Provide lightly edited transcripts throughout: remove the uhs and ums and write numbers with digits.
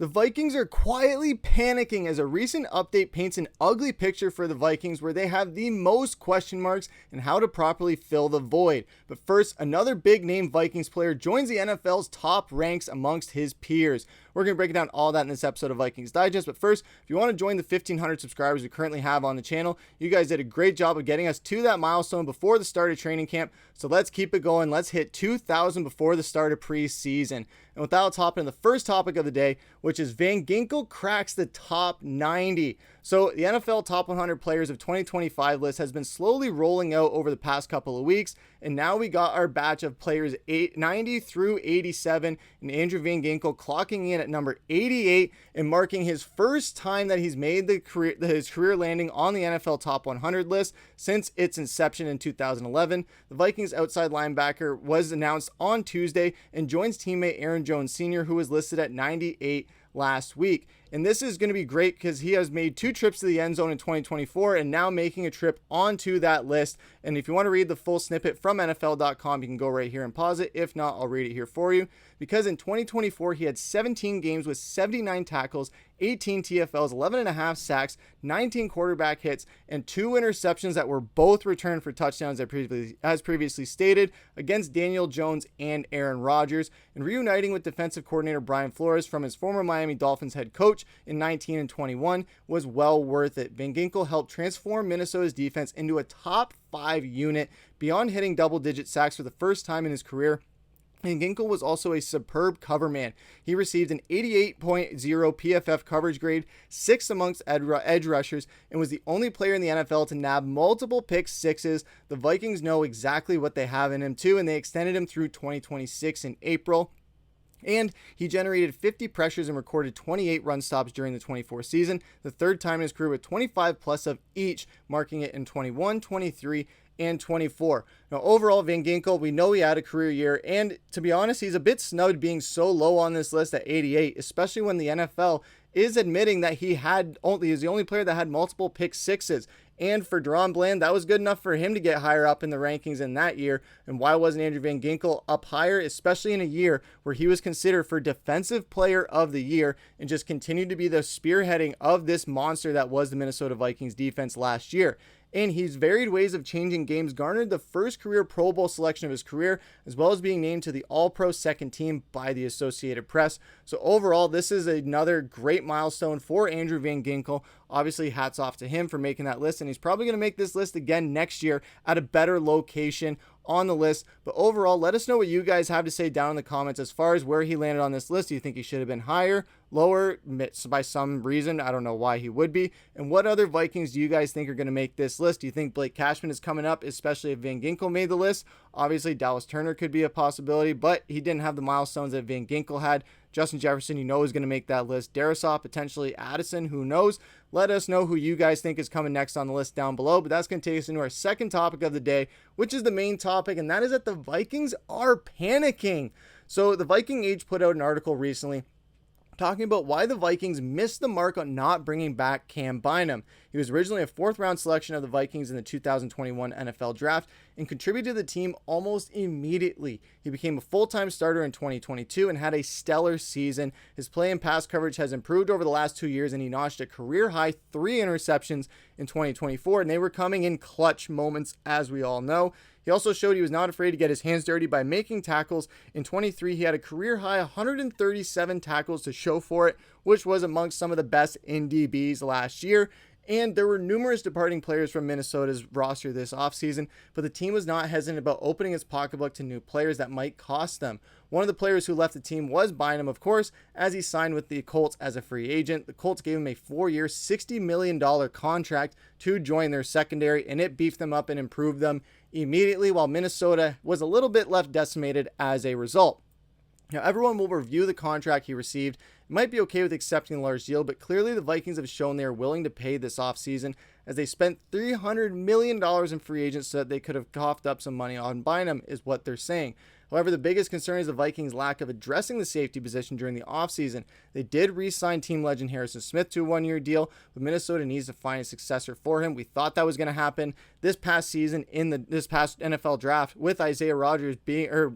The Vikings are quietly panicking as a recent update paints an ugly picture for the Vikings where they have the most question marks in how to properly fill the void. But first, another big name Vikings player joins the NFL's top ranks amongst his peers. We're going to break down all that in this episode of Vikings Digest. But first, if you want to join the 1,500 subscribers we currently have on the channel, you guys did a great job of getting us to that milestone before the start of training camp. So let's keep it going. Let's hit 2,000 before the start of preseason. And with that, let's hop into the first topic of the day, which is Ginkel Cracks the top 90. So the NFL top 100 players of 2025 list has been slowly rolling out over the past couple of weeks. And now we got our batch of players 90 through 87, and Andrew Van Ginkel clocking in at number 88 and marking his first time that he's made his career landing on the NFL top 100 list since its inception in 2011. The Vikings outside linebacker was announced on Tuesday and joins teammate Aaron Jones Sr., who was listed at 98 last week. And this is going to be great because he has made 2 trips to the end zone in 2024 and now making a trip onto that list. And if you want to read the full snippet from NFL.com, you can go right here and pause it. If not, I'll read it here for you. Because in 2024, he had 17 games with 79 tackles, 18 TFLs, 11.5 sacks, 19 quarterback hits, and 2 interceptions that were both returned for touchdowns as previously stated against Daniel Jones and Aaron Rodgers. And reuniting with defensive coordinator Brian Flores from his former Miami Dolphins head coach in 19 and 21 was well worth it. Van Ginkel helped transform Minnesota's defense into a top 5 unit beyond hitting double-digit sacks for the first time in his career. And Ginkel was also a superb cover man. He received an 88.0 PFF coverage grade, 6th amongst edge rushers, and was the only player in the NFL to nab multiple pick sixes. The Vikings know exactly what they have in him too, and they extended him through 2026 in April. And he generated 50 pressures and recorded 28 run stops during the 24 season, the third time in his career with 25 plus of each, marking it in 21, 23, and 24. Now, overall, Van Ginkel, we know he had a career year, and to be honest, he's a bit snubbed being so low on this list at 88, especially when the NFL is admitting that he is the only player that had multiple pick sixes. And for Deron Bland, that was good enough for him to get higher up in the rankings in that year. And why wasn't Andrew Van Ginkel up higher, especially in a year where he was considered for Defensive Player of the Year and just continued to be the spearheading of this monster that was the Minnesota Vikings defense last year? And his varied ways of changing games garnered the first career Pro Bowl selection of his career, as well as being named to the All-Pro second team by the Associated Press. So overall, this is another great milestone for Andrew Van Ginkel. Obviously, hats off to him for making that list, and he's probably going to make this list again next year at a better location on the list. But overall, let us know what you guys have to say down in the comments as far as where he landed on this list. Do you think he should have been higher, lower, by some reason? I don't know why he would be. And what other Vikings do you guys think are going to make this list? Do you think Blake Cashman is coming up, especially if Van Ginkel made the list? Obviously, Dallas Turner could be a possibility, but he didn't have the milestones that Van Ginkel had. Justin Jefferson, you know, is going to make that list. Darrisaw, potentially Addison, who knows? Let us know who you guys think is coming next on the list down below. But that's going to take us into our second topic of the day, which is the main topic, and that is that the Vikings are panicking. So the Viking Age put out an article recently talking about why the Vikings missed the mark on not bringing back Cam Bynum. He was originally a 4th round selection of the Vikings in the 2021 NFL draft and contributed to the team almost immediately. He became a full-time starter in 2022 and had a stellar season. His play and pass coverage has improved over the last 2 years, and he notched a career-high 3 interceptions in 2024, and they were coming in clutch moments, as we all know. He also showed he was not afraid to get his hands dirty by making tackles. In 23, he had a career-high 137 tackles to show for it, which was amongst some of the best in DBs last year. And there were numerous departing players from Minnesota's roster this offseason, but the team was not hesitant about opening its pocketbook to new players that might cost them. One of the players who left the team was Bynum, of course, as he signed with the Colts as a free agent. The Colts gave him a 4-year, $60 million contract to join their secondary, and it beefed them up and improved them immediately, while Minnesota was a little bit left decimated as a result. Now, everyone will review the contract he received. It might be okay with accepting a large deal, but clearly the Vikings have shown they are willing to pay this offseason, as they spent $300 million in free agents so that they could have coughed up some money on Bynum, is what they're saying. However, the biggest concern is the Vikings' lack of addressing the safety position during the offseason. They did re-sign team legend Harrison Smith to a one-year deal, but Minnesota needs to find a successor for him. We thought that was going to happen this past season in this past NFL draft with Isaiah Rodgers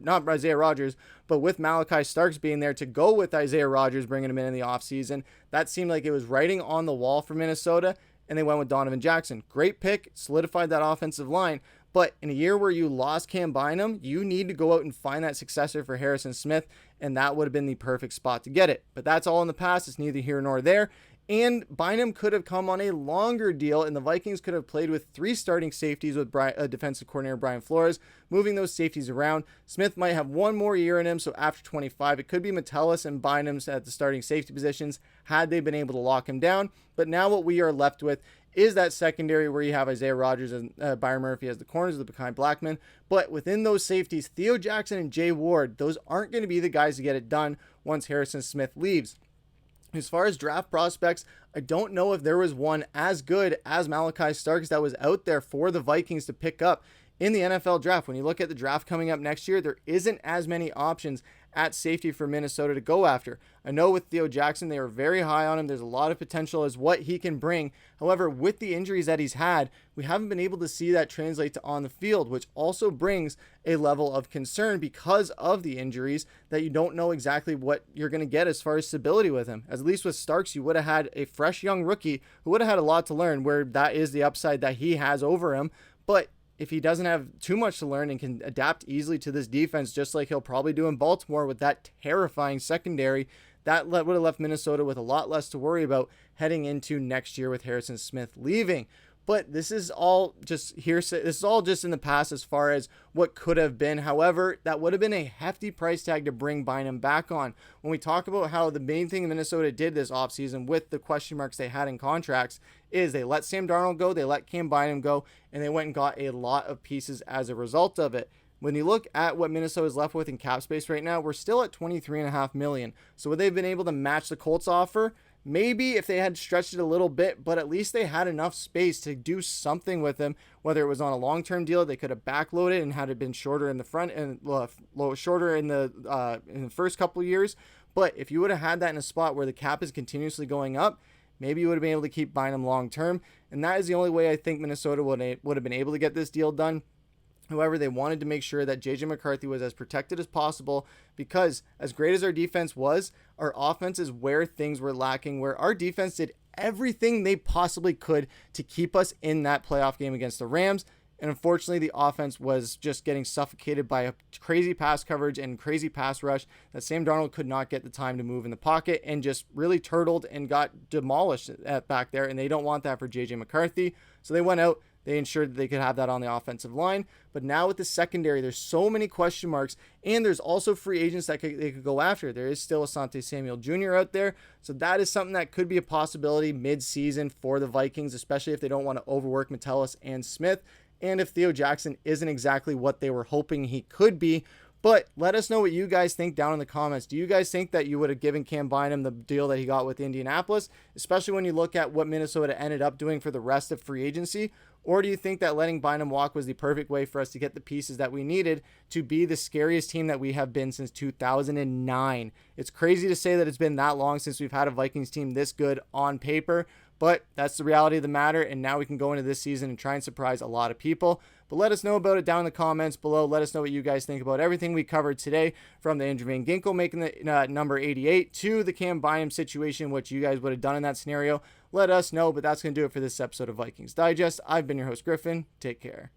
not Isaiah Rodgers, but with Malachi Starks being there to go with Isaiah Rodgers, bringing him in the offseason. That seemed like it was writing on the wall for Minnesota, and they went with Donovan Jackson. Great pick, solidified that offensive line. But in a year where you lost Cam Bynum, you need to go out and find that successor for Harrison Smith, and that would have been the perfect spot to get it. But that's all in the past. It's neither here nor there. And Bynum could have come on a longer deal, and the Vikings could have played with 3 starting safeties with defensive coordinator Brian Flores, moving those safeties around. Smith might have 1 more year in him, so after 25, it could be Metellus and Bynum at the starting safety positions had they been able to lock him down. But now what we are left with is that secondary where you have Isaiah Rodgers and Byron Murphy as the corners with Behind Blackman. But within those safeties, Theo Jackson and Jay Ward, those aren't going to be the guys to get it done once Harrison Smith leaves. As far as draft prospects, I don't know if there was one as good as Malachi Starks that was out there for the Vikings to pick up in the NFL draft. When you look at the draft coming up next year, there isn't as many options at safety for Minnesota to go after. I know with Theo Jackson, they were very high on him. There's a lot of potential as what he can bring. However, with the injuries that he's had, we haven't been able to see that translate to on the field, which also brings a level of concern because of the injuries that you don't know exactly what you're going to get as far as stability with him. At least with Starks, you would have had a fresh young rookie who would have had a lot to learn, where that is the upside that he has over him. But if he doesn't have too much to learn and can adapt easily to this defense, just like he'll probably do in Baltimore with that terrifying secondary, that would have left Minnesota with a lot less to worry about heading into next year with Harrison Smith leaving. But this is all just hearsay. This is all just in the past as far as what could have been. However, that would have been a hefty price tag to bring Bynum back on. When we talk about how the main thing Minnesota did this offseason with the question marks they had in contracts is they let Sam Darnold go, they let Cam Bynum go, and they went and got a lot of pieces as a result of it. When you look at what Minnesota is left with in cap space right now, we're still at $23.5 million. So would they have been able to match the Colts offer? Maybe if they had stretched it a little bit, but at least they had enough space to do something with him, whether it was on a long-term deal, they could have backloaded and had it been shorter in the front and shorter in the first couple of years. But if you would have had that in a spot where the cap is continuously going up, maybe you would have been able to keep Bynum long-term. And that is the only way I think Minnesota would have been able to get this deal done. However, they wanted to make sure that J.J. McCarthy was as protected as possible because as great as our defense was, our offense is where things were lacking, where our defense did everything they possibly could to keep us in that playoff game against the Rams. And unfortunately, the offense was just getting suffocated by a crazy pass coverage and crazy pass rush that Sam Darnold could not get the time to move in the pocket and just really turtled and got demolished back there. And they don't want that for J.J. McCarthy. So they went out. They ensured that they could have that on the offensive line. But now with the secondary, there's so many question marks. And there's also free agents that they could go after. There is still Asante Samuel Jr. out there. So that is something that could be a possibility mid-season for the Vikings, especially if they don't want to overwork Metellus and Smith. And if Theo Jackson isn't exactly what they were hoping he could be. But let us know what you guys think down in the comments. Do you guys think that you would have given Cam Bynum the deal that he got with Indianapolis, especially when you look at what Minnesota ended up doing for the rest of free agency? Or do you think that letting Bynum walk was the perfect way for us to get the pieces that we needed to be the scariest team that we have been since 2009? It's crazy to say that it's been that long since we've had a Vikings team this good on paper, but that's the reality of the matter, and now we can go into this season and try and surprise a lot of people. But let us know about it down in the comments below. Let us know what you guys think about everything we covered today, from the Jermaine Ginkel making the number 88 to the Cam Bynum situation, what you guys would have done in that scenario. Let us know, but that's going to do it for this episode of Vikings Digest. I've been your host, Griffin. Take care.